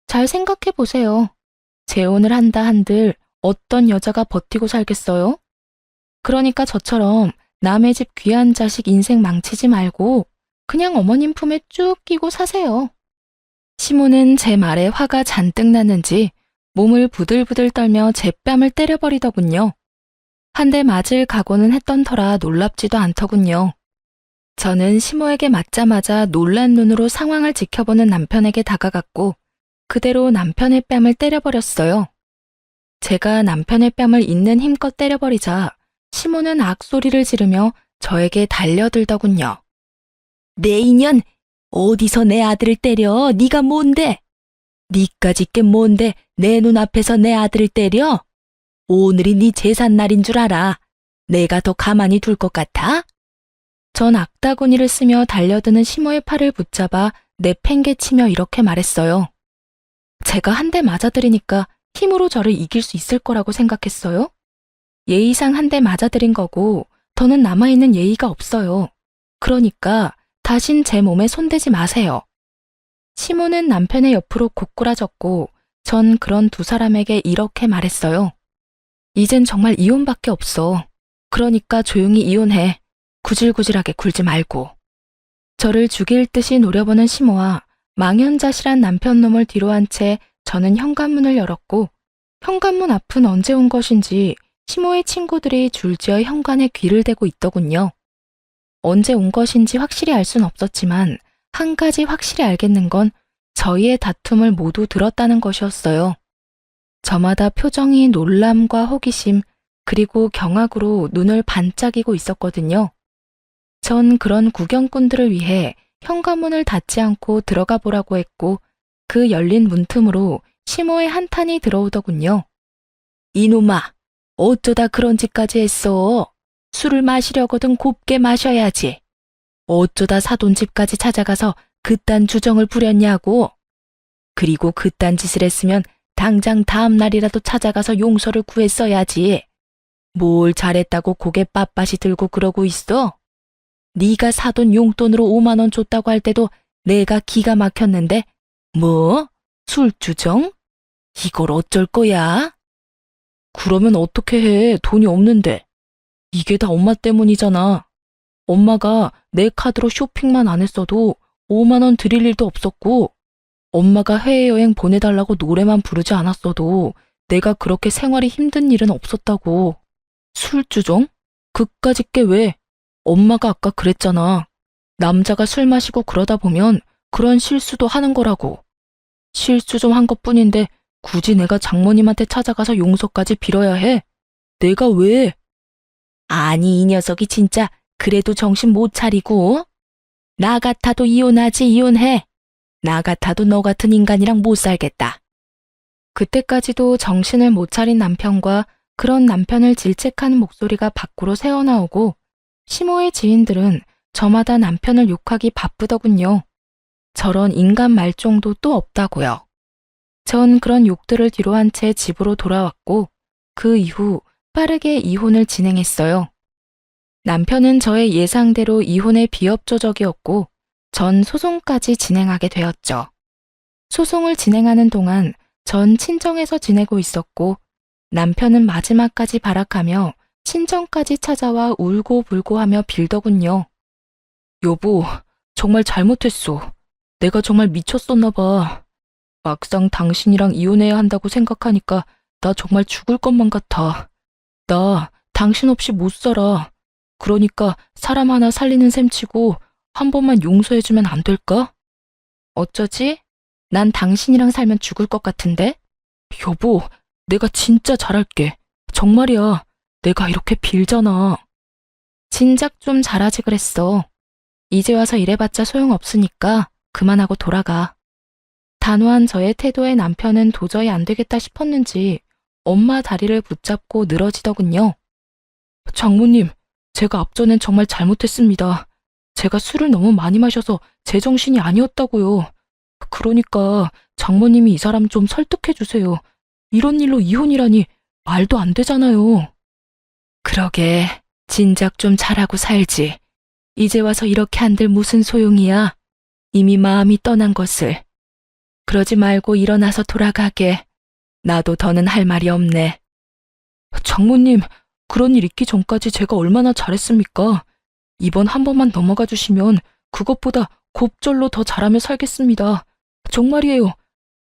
잘 생각해 보세요. 재혼을 한다 한들 어떤 여자가 버티고 살겠어요? 그러니까 저처럼 남의 집 귀한 자식 인생 망치지 말고 그냥 어머님 품에 쭉 끼고 사세요. 시모는 제 말에 화가 잔뜩 났는지 몸을 부들부들 떨며 제 뺨을 때려버리더군요. 한 대 맞을 각오는 했던 터라 놀랍지도 않더군요. 저는 시모에게 맞자마자 놀란 눈으로 상황을 지켜보는 남편에게 다가갔고 그대로 남편의 뺨을 때려버렸어요. 제가 남편의 뺨을 있는 힘껏 때려버리자 시모는 악소리를 지르며 저에게 달려들더군요. 내 인연, 어디서 내 아들을 때려? 네가 뭔데? 니까짓 게 뭔데 내 눈앞에서 내 아들을 때려? 오늘이 네 제삿날인 줄 알아. 내가 더 가만히 둘 것 같아? 전 악다구니를 쓰며 달려드는 시모의 팔을 붙잡아 내팽개치며 이렇게 말했어요. 제가 한 대 맞아들이니까 힘으로 저를 이길 수 있을 거라고 생각했어요? 예의상 한 대 맞아들인 거고 더는 남아있는 예의가 없어요. 그러니까 다신 제 몸에 손대지 마세요. 시모는 남편의 옆으로 고꾸라졌고 전 그런 두 사람에게 이렇게 말했어요. 이젠 정말 이혼밖에 없어. 그러니까 조용히 이혼해. 구질구질하게 굴지 말고. 저를 죽일 듯이 노려보는 시모와 망연자실한 남편 놈을 뒤로 한 채 저는 현관문을 열었고 현관문 앞은 언제 온 것인지 시모의 친구들이 줄지어 현관에 귀를 대고 있더군요. 언제 온 것인지 확실히 알 순 없었지만 한 가지 확실히 알겠는 건 저희의 다툼을 모두 들었다는 것이었어요. 저마다 표정이 놀람과 호기심 그리고 경악으로 눈을 반짝이고 있었거든요. 전 그런 구경꾼들을 위해 현관문을 닫지 않고 들어가 보라고 했고 그 열린 문틈으로 시모의 한탄이 들어오더군요. 이놈아, 어쩌다 그런 짓까지 했어? 술을 마시려거든 곱게 마셔야지. 어쩌다 사돈 집까지 찾아가서 그딴 주정을 부렸냐고. 그리고 그딴 짓을 했으면 당장 다음 날이라도 찾아가서 용서를 구했어야지. 뭘 잘했다고 고개 빳빳이 들고 그러고 있어? 네가 사돈 용돈으로 5만 원 줬다고 할 때도 내가 기가 막혔는데 뭐? 술주정? 이걸 어쩔 거야? 그러면 어떻게 해? 돈이 없는데. 이게 다 엄마 때문이잖아. 엄마가 내 카드로 쇼핑만 안 했어도 5만 원 드릴 일도 없었고 엄마가 해외여행 보내달라고 노래만 부르지 않았어도 내가 그렇게 생활이 힘든 일은 없었다고. 술주정? 그까짓 게 왜? 엄마가 아까 그랬잖아. 남자가 술 마시고 그러다 보면 그런 실수도 하는 거라고. 실수 좀 한 것뿐인데 굳이 내가 장모님한테 찾아가서 용서까지 빌어야 해? 내가 왜? 아니 이 녀석이 진짜 그래도 정신 못 차리고. 나 같아도 이혼하지 이혼해. 나 같아도 너 같은 인간이랑 못 살겠다. 그때까지도 정신을 못 차린 남편과 그런 남편을 질책하는 목소리가 밖으로 새어나오고 시모의 지인들은 저마다 남편을 욕하기 바쁘더군요. 저런 인간 말종도 또 없다고요. 전 그런 욕들을 뒤로 한 채 집으로 돌아왔고 그 이후 빠르게 이혼을 진행했어요. 남편은 저의 예상대로 이혼의 비협조적이었고 전 소송까지 진행하게 되었죠. 소송을 진행하는 동안 전 친정에서 지내고 있었고 남편은 마지막까지 발악하며 친정까지 찾아와 울고불고 하며 빌더군요. 여보, 정말 잘못했어. 내가 정말 미쳤었나 봐. 막상 당신이랑 이혼해야 한다고 생각하니까 나 정말 죽을 것만 같아. 나 당신 없이 못 살아. 그러니까 사람 하나 살리는 셈 치고 한 번만 용서해주면 안 될까? 어쩌지? 난 당신이랑 살면 죽을 것 같은데? 여보, 내가 진짜 잘할게. 정말이야. 내가 이렇게 빌잖아. 진작 좀 잘하지 그랬어. 이제 와서 이래봤자 소용없으니까 그만하고 돌아가. 단호한 저의 태도에 남편은 도저히 안 되겠다 싶었는지 엄마 다리를 붙잡고 늘어지더군요. 장모님, 제가 앞전엔 정말 잘못했습니다. 제가 술을 너무 많이 마셔서 제정신이 아니었다고요. 그러니까 장모님이 이 사람 좀 설득해 주세요. 이런 일로 이혼이라니 말도 안 되잖아요. 그러게, 진작 좀 잘하고 살지. 이제 와서 이렇게 한들 무슨 소용이야. 이미 마음이 떠난 것을. 그러지 말고 일어나서 돌아가게. 나도 더는 할 말이 없네. 장모님, 그런 일 있기 전까지 제가 얼마나 잘했습니까? 이번 한 번만 넘어가 주시면 그것보다 곱절로 더 잘하며 살겠습니다. 정말이에요.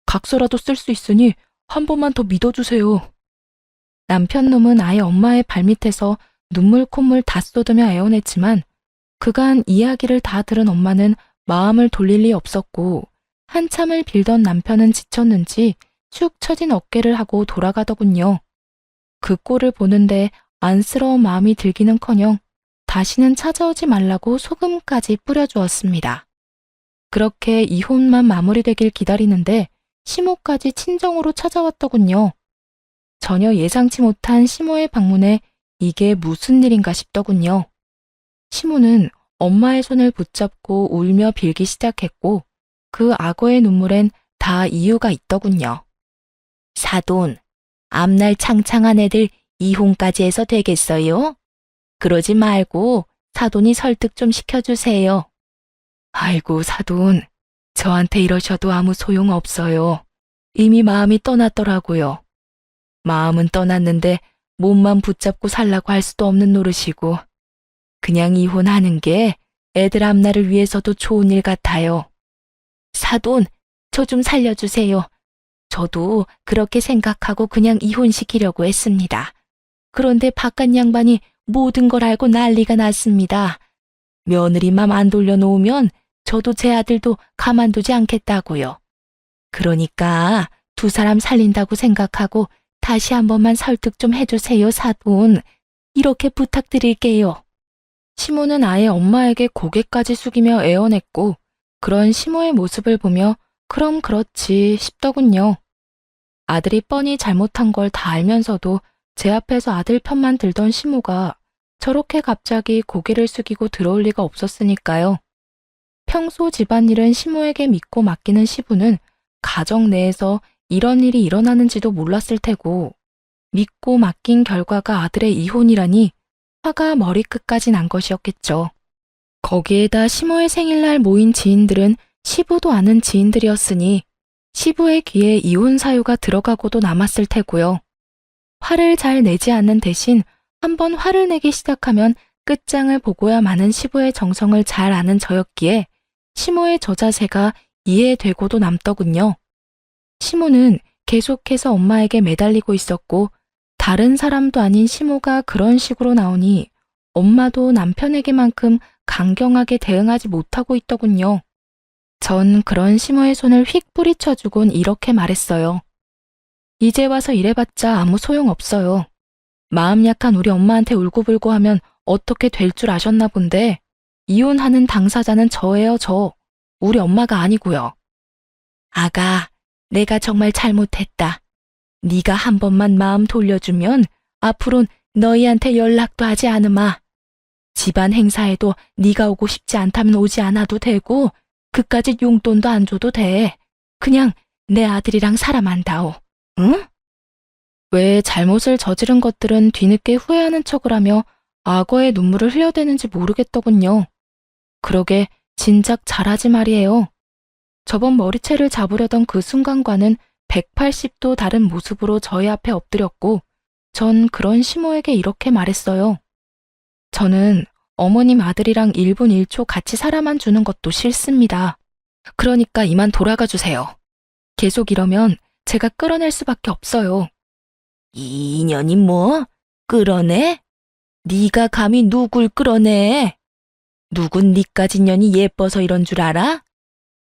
각서라도 쓸 수 있으니 한 번만 더 믿어주세요. 남편 놈은 아예 엄마의 발밑에서 눈물 콧물 다 쏟으며 애원했지만 그간 이야기를 다 들은 엄마는 마음을 돌릴 리 없었고 한참을 빌던 남편은 지쳤는지 축 처진 어깨를 하고 돌아가더군요. 그 꼴을 보는데 안쓰러운 마음이 들기는커녕 다시는 찾아오지 말라고 소금까지 뿌려주었습니다. 그렇게 이혼만 마무리되길 기다리는데 시모까지 친정으로 찾아왔더군요. 전혀 예상치 못한 시모의 방문에 이게 무슨 일인가 싶더군요. 시모는 엄마의 손을 붙잡고 울며 빌기 시작했고 그 악어의 눈물엔 다 이유가 있더군요. 사돈, 앞날 창창한 애들 이혼까지 해서 되겠어요? 그러지 말고 사돈이 설득 좀 시켜주세요. 아이고, 사돈. 저한테 이러셔도 아무 소용 없어요. 이미 마음이 떠났더라고요. 마음은 떠났는데 몸만 붙잡고 살라고 할 수도 없는 노릇이고, 그냥 이혼하는 게 애들 앞날을 위해서도 좋은 일 같아요. 사돈, 저 좀 살려주세요. 저도 그렇게 생각하고 그냥 이혼시키려고 했습니다. 그런데 바깥 양반이 모든 걸 알고 난리가 났습니다. 며느리 맘 안 돌려놓으면 저도 제 아들도 가만두지 않겠다고요. 그러니까 두 사람 살린다고 생각하고 다시 한 번만 설득 좀 해주세요, 사돈. 이렇게 부탁드릴게요. 시모는 아예 엄마에게 고개까지 숙이며 애원했고, 그런 시모의 모습을 보며 그럼 그렇지 싶더군요. 아들이 뻔히 잘못한 걸 다 알면서도 제 앞에서 아들 편만 들던 시모가 저렇게 갑자기 고개를 숙이고 들어올 리가 없었으니까요. 평소 집안일은 시모에게 믿고 맡기는 시부는 가정 내에서 이런 일이 일어나는지도 몰랐을 테고, 믿고 맡긴 결과가 아들의 이혼이라니 화가 머리끝까지 난 것이었겠죠. 거기에다 시모의 생일날 모인 지인들은 시부도 아는 지인들이었으니 시부의 귀에 이혼 사유가 들어가고도 남았을 테고요. 화를 잘 내지 않는 대신 한번 화를 내기 시작하면 끝장을 보고야 마는 시부의 정성을 잘 아는 저였기에 시모의 저 자세가 이해되고도 남더군요. 시모는 계속해서 엄마에게 매달리고 있었고, 다른 사람도 아닌 시모가 그런 식으로 나오니 엄마도 남편에게만큼 강경하게 대응하지 못하고 있더군요. 전 그런 시모의 손을 휙 뿌리쳐주곤 이렇게 말했어요. 이제 와서 이래봤자 아무 소용없어요. 마음 약한 우리 엄마한테 울고불고 하면 어떻게 될 줄 아셨나 본데, 이혼하는 당사자는 저예요, 저. 우리 엄마가 아니고요. 아가, 내가 정말 잘못했다. 네가 한 번만 마음 돌려주면 앞으론 너희한테 연락도 하지 않으마. 집안 행사에도 네가 오고 싶지 않다면 오지 않아도 되고, 그까짓 용돈도 안 줘도 돼. 그냥 내 아들이랑 살아만 다오. 응? 왜 잘못을 저지른 것들은 뒤늦게 후회하는 척을 하며 악어의 눈물을 흘려대는지 모르겠더군요. 그러게 진작 잘하지 말이에요. 저번 머리채를 잡으려던 그 순간과는 180도 다른 모습으로 저희 앞에 엎드렸고, 전 그런 시모에게 이렇게 말했어요. 저는 어머님 아들이랑 1분 1초 같이 살아만 주는 것도 싫습니다. 그러니까 이만 돌아가 주세요. 계속 이러면 제가 끌어낼 수밖에 없어요. 이 인연이 뭐? 끌어내? 네가 감히 누굴 끌어내? 누군 니까진 년이 예뻐서 이런 줄 알아?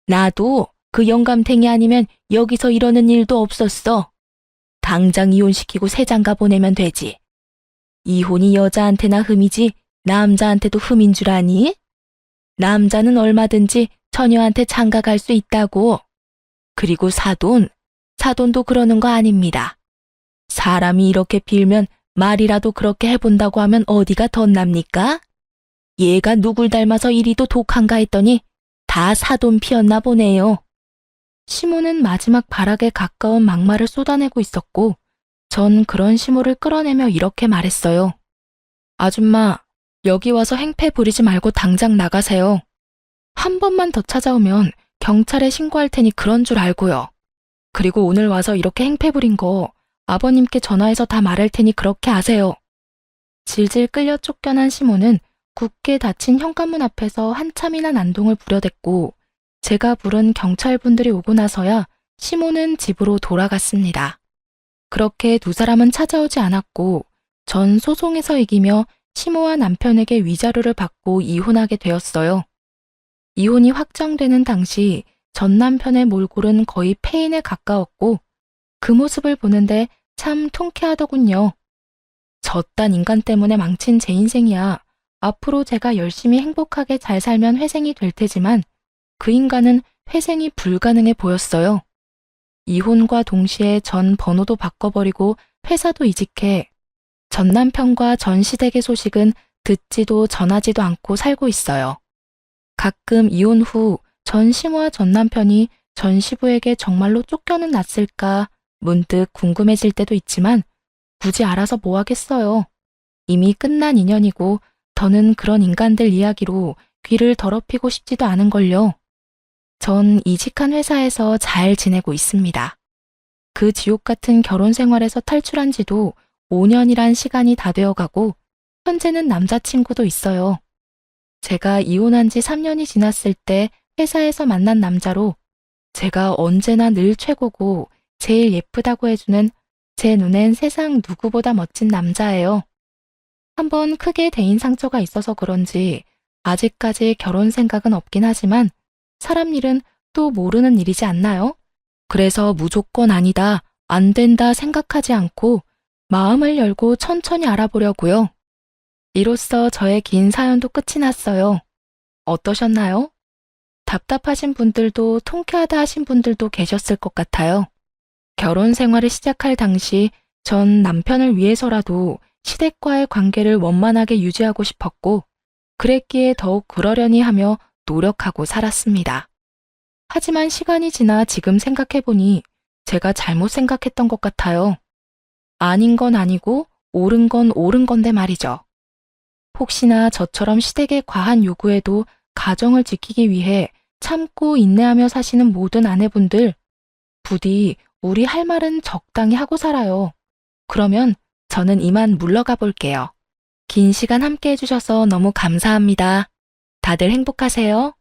나도 그 영감탱이 아니면 여기서 이러는 일도 없었어. 당장 이혼시키고 새 장가 보내면 되지. 이혼이 여자한테나 흠이지 남자한테도 흠인 줄 아니? 남자는 얼마든지 처녀한테 장가 갈 수 있다고. 그리고 사돈도 그러는 거 아닙니다. 사람이 이렇게 빌면 말이라도 그렇게 해본다고 하면 어디가 덧납니까? 얘가 누굴 닮아서 이리도 독한가 했더니 다 사돈 피었나 보네요. 시모는 마지막 발악에 가까운 막말을 쏟아내고 있었고, 전 그런 시모를 끌어내며 이렇게 말했어요. 아줌마, 여기 와서 행패 부리지 말고 당장 나가세요. 한 번만 더 찾아오면 경찰에 신고할 테니 그런 줄 알고요. 그리고 오늘 와서 이렇게 행패 부린 거 아버님께 전화해서 다 말할 테니 그렇게 아세요. 질질 끌려 쫓겨난 시모는 굳게 닫힌 현관문 앞에서 한참이나 난동을 부려댔고, 제가 부른 경찰분들이 오고 나서야 시모는 집으로 돌아갔습니다. 그렇게 두 사람은 찾아오지 않았고, 전 소송에서 이기며 시모와 남편에게 위자료를 받고 이혼하게 되었어요. 이혼이 확정되는 당시 전 남편의 몰골은 거의 폐인에 가까웠고, 그 모습을 보는데 참 통쾌하더군요. 저딴 인간 때문에 망친 제 인생이야. 앞으로 제가 열심히 행복하게 잘 살면 회생이 될 테지만 그 인간은 회생이 불가능해 보였어요. 이혼과 동시에 전 번호도 바꿔버리고 회사도 이직해 전 남편과 전 시댁의 소식은 듣지도 전하지도 않고 살고 있어요. 가끔 이혼 후 전 시모와 전 남편이 전 시부에게 정말로 쫓겨는 났을까 문득 궁금해질 때도 있지만 굳이 알아서 뭐 하겠어요. 이미 끝난 인연이고 더는 그런 인간들 이야기로 귀를 더럽히고 싶지도 않은걸요. 전 이직한 회사에서 잘 지내고 있습니다. 그 지옥 같은 결혼 생활에서 탈출한 지도 5년이란 시간이 다 되어가고 현재는 남자친구도 있어요. 제가 이혼한 지 3년이 지났을 때 회사에서 만난 남자로 제가 언제나 늘 최고고 제일 예쁘다고 해주는 제 눈엔 세상 누구보다 멋진 남자예요. 한번 크게 대인 상처가 있어서 그런지 아직까지 결혼 생각은 없긴 하지만 사람 일은 또 모르는 일이지 않나요? 그래서 무조건 아니다, 안 된다 생각하지 않고 마음을 열고 천천히 알아보려고요. 이로써 저의 긴 사연도 끝이 났어요. 어떠셨나요? 답답하신 분들도 통쾌하다 하신 분들도 계셨을 것 같아요. 결혼 생활을 시작할 당시 전 남편을 위해서라도 시댁과의 관계를 원만하게 유지하고 싶었고 그랬기에 더욱 그러려니 하며 노력하고 살았습니다. 하지만 시간이 지나 지금 생각해보니 제가 잘못 생각했던 것 같아요. 아닌 건 아니고 옳은 건 옳은 건데 말이죠. 혹시나 저처럼 시댁의 과한 요구에도 가정을 지키기 위해 참고 인내하며 사시는 모든 아내분들, 부디 우리 할 말은 적당히 하고 살아요. 그러면 저는 이만 물러가 볼게요. 긴 시간 함께 해주셔서 너무 감사합니다. 다들 행복하세요.